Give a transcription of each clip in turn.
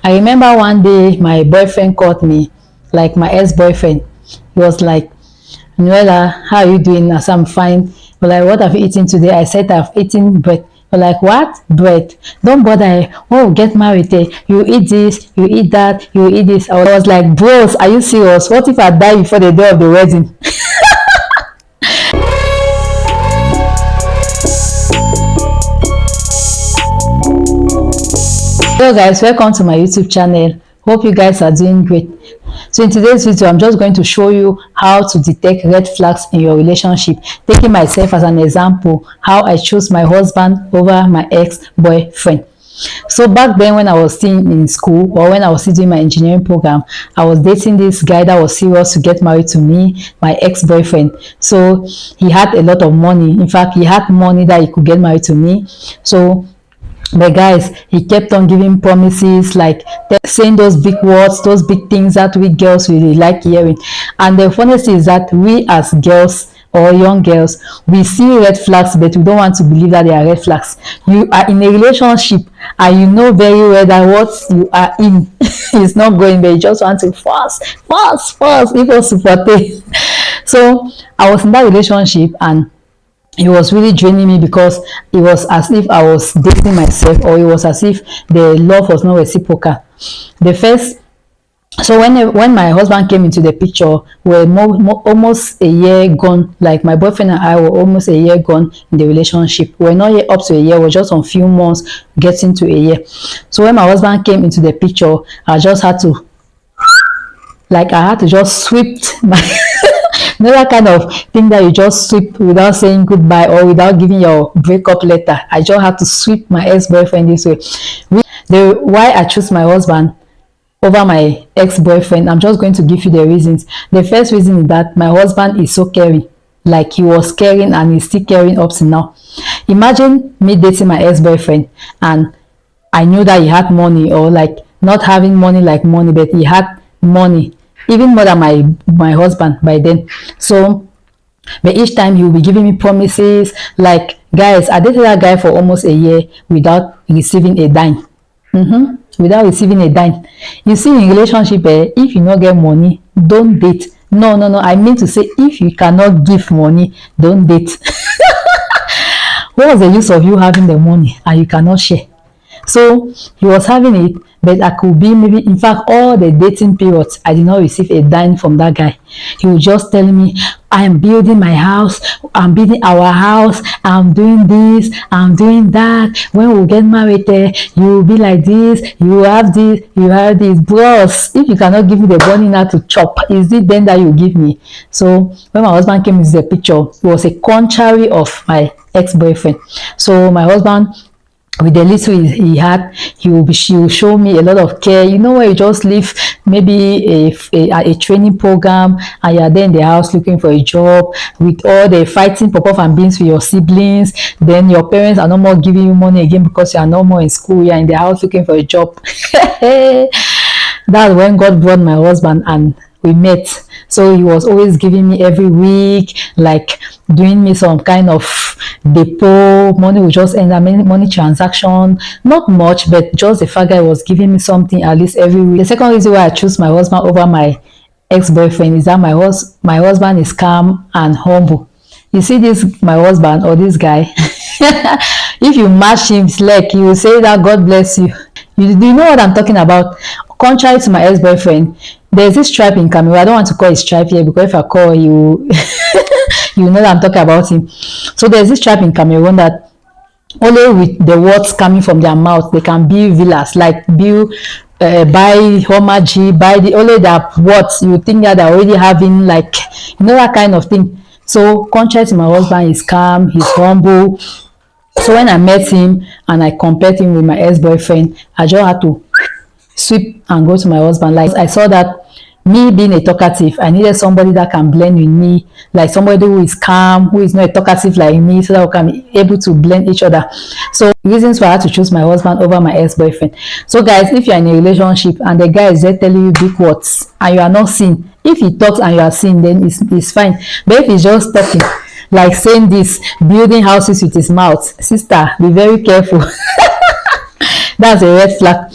I remember one day my boyfriend called me, like my ex-boyfriend. He was like, Noella, how are you doing? I said, I'm fine. But like, what have you eaten today? I said, I've eaten bread. But like, what? Bread. Don't bother. Oh, get married. You eat this, you eat that, you eat this. I was like, bros, are you serious? What if I die before the day of the wedding? Hello guys, welcome to my YouTube channel. Hope you guys are doing great. So in today's video, I'm just going to show you how to detect red flags in your relationship, taking myself as an example, how I chose my husband over my ex-boyfriend. So back then when I was still in school, or when I was still doing my engineering program, I was dating this guy that was serious to get married to me, my ex-boyfriend. So he had a lot of money. In fact, he had money that he could get married to me. So but guys, he kept on giving promises, like saying those big words, those big things that we girls really like hearing. And the funniest is that we as girls or young girls, we see red flags, but we don't want to believe that they are red flags. You are in a relationship and you know very well that what you are in is not going, but you just want to force, even support it. So I was in that relationship and it was really draining me, because it was as if I was dating myself, or it was as if the love was not reciprocal. So when my husband came into the picture, we're almost a year gone. Like my boyfriend and I were almost a year gone in the relationship. We're not yet up to a year, we're just on few months getting to a year. So when my husband came into the picture, I just had to, like, I had to just sweep my another kind of thing that you just sweep without saying goodbye or without giving your breakup letter. I just had to sweep my ex-boyfriend this way. Why I chose my husband over my ex-boyfriend, I'm just going to give you the reasons. The first reason is that my husband is so caring. Like, he was caring and he's still caring up to now. Imagine me dating my ex-boyfriend and I knew that he had money, or like not having money like money, but he had money, even more than my husband by then. So but each time he will be giving me promises. Like, guys, I dated that guy for almost a year without receiving a dime. Without receiving a dime. You see, in relationship, if you not get money, don't date. No, I mean to say, if you cannot give money, don't date. What was the use of you having the money and you cannot share? So he was having it, but I could be, maybe, in fact, all the dating periods, I did not receive a dime from that guy. He was just telling me, I am building my house, I'm building our house, I'm doing this, I'm doing that. When we get married, you will be like this, you have this, you have this. Bros, if you cannot give me the money now to chop, is it then that you give me? So when my husband came into the picture, it was a contrary of my ex-boyfriend. So my husband, with the little he had, he will show me a lot of care. You know, where you just leave maybe a training program and you're there in the house looking for a job, with all the fighting pop-off and beans with your siblings, then your parents are no more giving you money again because you are no more in school, you're in the house looking for a job. That's when God brought my husband and we met. So he was always giving me every week, like doing me some kind of depot. Money would just end up, money transaction, not much, but just the fact that he was giving me something at least every week. The second reason why I choose my husband over my ex-boyfriend is that my husband is calm and humble. You see, this my husband, or this guy, if you match his leg, he will say that God bless you. Do you know what I'm talking about? Contrary to my ex-boyfriend, there's this tribe in Cameroon. I don't want to call it tribe here, because if I call you, you know that I'm talking about him. So there's this tribe in Cameroon that only with the words coming from their mouth, they can build villas, like build, buy homage, buy the only that words you think that they're already having, like, you know, that kind of thing. So contrary to my husband, he's calm, he's humble. So when I met him and I compared him with my ex-boyfriend, I just had to sweep and go to my husband. Like, I saw that me being a talkative, I needed somebody that can blend with me, like somebody who is calm, who is not a talkative like me, so that we can be able to blend each other. So reasons why I had to choose my husband over my ex-boyfriend. So guys, if you're in a relationship and the guy is there telling you big words and you are not seeing, if he talks and you are seeing, then it's fine. But if he's just talking, like saying this, building houses with his mouth, sister, be very careful. That's a red flag.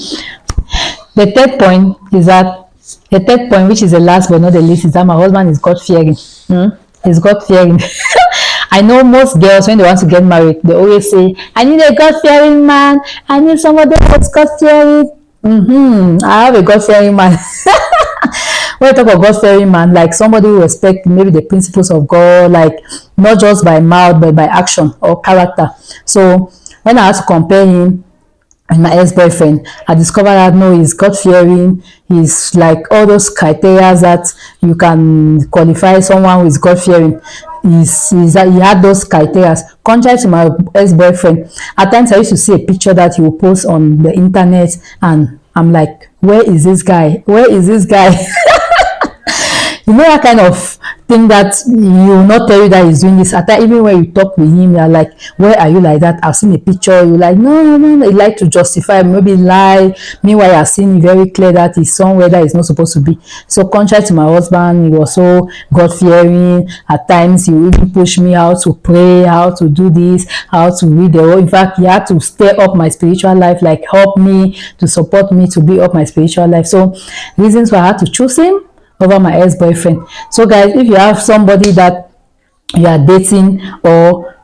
The third point is that the third point, which is the last but not the least, is that my husband is God fearing. He's God fearing. I know most girls, when they want to get married, they always say, I need a God fearing man. I need somebody that's God fearing. I have a God fearing man. When I talk about God fearing man, like somebody who respects maybe the principles of God, like not just by mouth but by action or character. So when I had to compare him and my ex-boyfriend, I discovered that no, he's God fearing. He's like all those criteria that you can qualify someone who is God fearing. He had those criteria. Contrary to my ex-boyfriend, at times I used to see a picture that he will post on the internet, and I'm like, where is this guy? Where is this guy? You know, that kind of thing that he will not tell you that he's doing this. At that, even when you talk with him, you're like, where are you like that? I've seen a picture. You're like, no. He like to justify, maybe lie. Meanwhile, you're seeing very clear that he's somewhere that he's not supposed to be. So contrary to my husband, he was so God-fearing. At times, he would even push me how to pray, how to do this, how to read the word. In fact, he had to stir up my spiritual life, like help me, to support me, to build up my spiritual life. So reasons why I had to choose him over my ex-boyfriend. So guys, if you have somebody that you are dating, or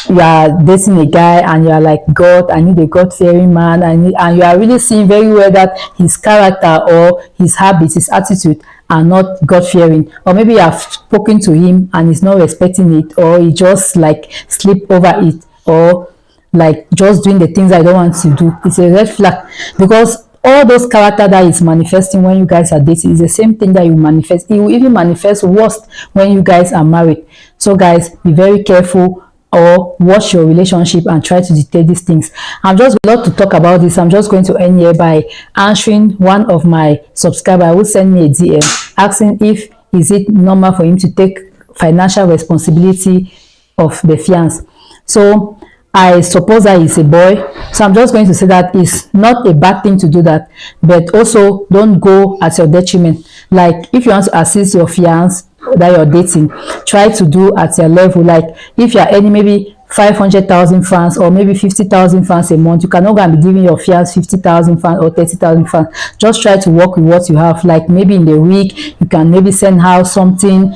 you are dating a guy and you are like, God, I need a God-fearing man, and you are really seeing very well that his character or his habits, his attitude are not God-fearing, or maybe you have spoken to him and he's not respecting it, or he just like sleep over it, or like just doing the things I don't want to do, it's a red flag. Because all those character that is manifesting when you guys are dating is the same thing that you manifest. It will even manifest worst when you guys are married. So guys, be very careful, or watch your relationship and try to detect these things. I'm just love to talk about this. I'm just going to end here by answering one of my subscribers who sent me a DM asking if is it normal for him to take financial responsibility of the fiance. So I suppose that he's a boy, so I'm just going to say that it's not a bad thing to do that, but also don't go at your detriment. Like if you want to assist your fiance that you're dating, try to do at your level. Like if you're earning maybe 500,000 francs or maybe 50,000 francs a month, you cannot go and be giving your fiance 50,000 francs or 30,000 francs. Just try to work with what you have. Like maybe in the week you can maybe send her something,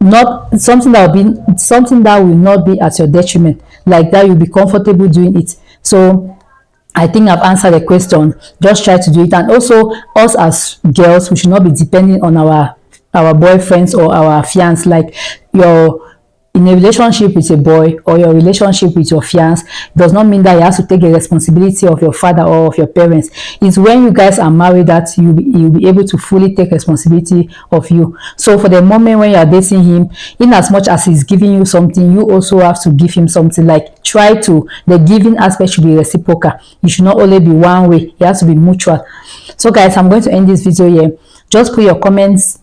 not something that will not be at your detriment, like that you'll be comfortable doing it. So I think I've answered the question. Just try to do it. And also, us as girls, we should not be depending on our boyfriends or our fiance. Like your in a relationship with a boy or your relationship with your fiance does not mean that you have to take the responsibility of your father or of your parents. It's when you guys are married that you'll be able to fully take responsibility of you. So for the moment when you are dating him, in as much as he's giving you something, you also have to give him something. Like the giving aspect should be reciprocal. It should not only be one way, it has to be mutual. So guys, I'm going to end this video here. Just put your comments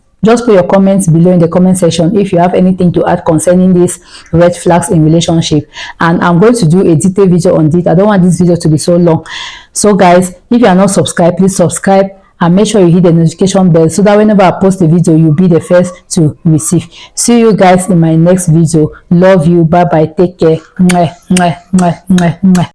below in the comment section if you have anything to add concerning these red flags in relationship, and I'm going to do a detailed video on this. I don't want this video to be so long. So guys, if you are not subscribed, please subscribe and make sure you hit the notification bell so that whenever I post a video, you'll be the first to receive. See you guys in my next video. Love you. Bye bye. Take care. Mwah, mwah, mwah, mwah, mwah.